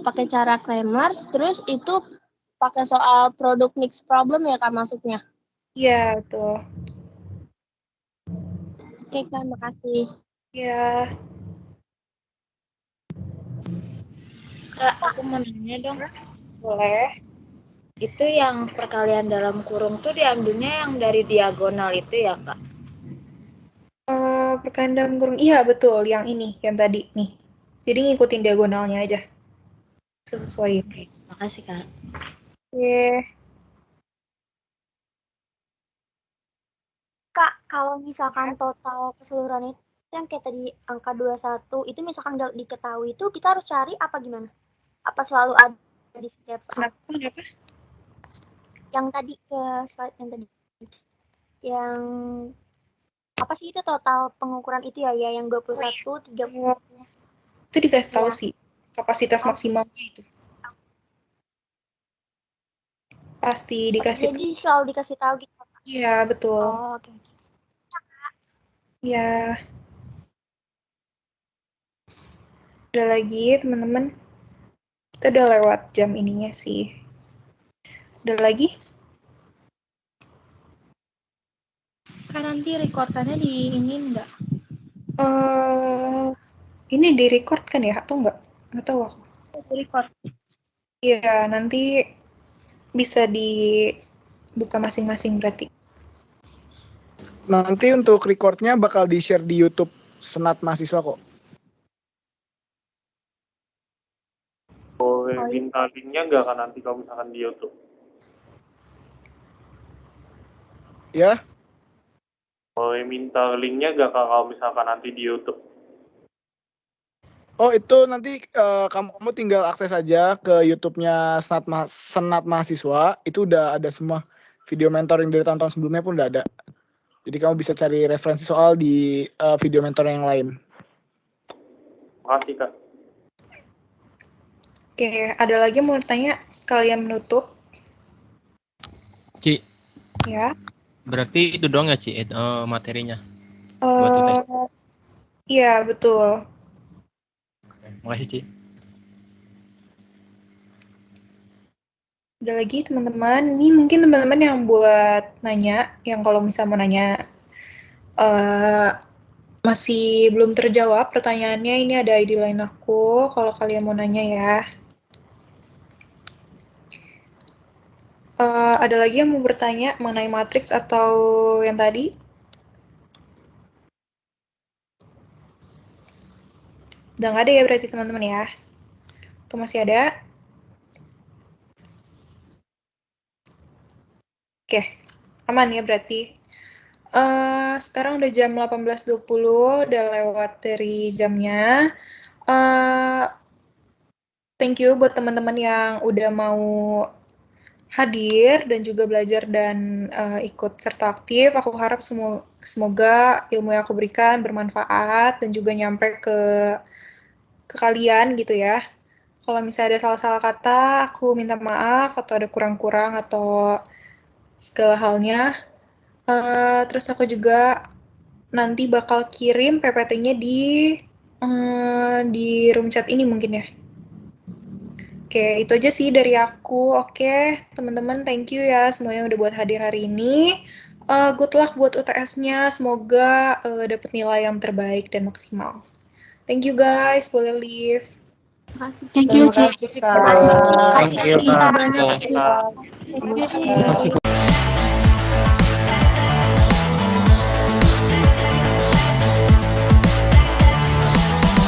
pakai cara Kramers, terus itu pakai soal product mix problem ya Kak masuknya? Iya, betul. Oke Kak, makasih. Ya. Kak, aku mau nanya dong. Boleh. Itu yang perkalian dalam kurung tuh diambilnya yang dari diagonal itu ya, Kak? Perkandam kurung. Iya, betul. Yang ini, yang tadi nih. Jadi ngikutin diagonalnya aja. Sesuai. Makasih, Kak. Oke. Kak, kalau misalkan total keseluruhan itu yang kayak tadi angka 21 itu misalkan nggak diketahui itu kita harus cari apa gimana? Apa selalu ada di setiap soal? Kenapa? Yang tadi ke slide yang tadi yang apa sih itu total pengukuran itu ya yang 21, 30. Itu dikasih tahu Ya. sih kapasitas maksimalnya itu. Pasti dikasih. Jadi selalu dikasih tahu gitu. Iya, betul. Oh, oke. Ya. Ada lagi, teman-teman. Kita udah lewat jam ininya sih. Ada lagi? Kan nanti recordannya di ini enggak? Ini di record kan ya atau enggak? Nggak tahu aku. Record. Iya, nanti bisa dibuka masing-masing berarti. Nanti untuk recordnya bakal di-share di YouTube Senat Mahasiswa kok. Boleh minta linknya nggak kan nanti kalau misalkan di YouTube? Ya? Boleh minta linknya nggak kalau misalkan nanti di YouTube? Oh, itu nanti kamu tinggal akses aja ke YouTube-nya Senat Mahasiswa. Itu udah ada semua video mentoring dari tahun-tahun sebelumnya pun udah ada. Jadi kamu bisa cari referensi soal di video mentoring yang lain. Makasih, Kak. Oke, ada lagi yang mau tanya sekalian menutup? Ci, Ya. berarti itu doang ya, Ci, materinya? Iya, betul. Makasih, Ci. Ada lagi teman-teman, ini mungkin teman-teman yang buat nanya, yang kalau misalnya mau nanya masih belum terjawab pertanyaannya, ini ada ID line aku, kalau kalian mau nanya ya. Ada lagi yang mau bertanya mengenai matriks atau yang tadi? Udah nggak ada ya berarti teman-teman ya? Atau masih ada? Oke, aman ya berarti. Sekarang udah jam 18.20, udah lewat dari jamnya. Thank you buat teman-teman yang udah mau hadir dan juga belajar dan ikut serta aktif. Aku harap semoga ilmu yang aku berikan bermanfaat dan juga nyampe ke kalian gitu ya. Kalau misalnya ada salah-salah kata, aku minta maaf atau ada kurang-kurang atau segala halnya. Terus aku juga nanti bakal kirim PPT-nya di room chat ini mungkin ya. Oke, itu aja sih dari aku. Oke, teman-teman, thank you ya semuanya udah buat hadir hari ini. Good luck buat UTS-nya. Semoga dapat nilai yang terbaik dan maksimal. Thank you guys, boleh leave. Thank you, Ci. Thank you, Kak. Terima kasih banyak, Ci. Terima kasih.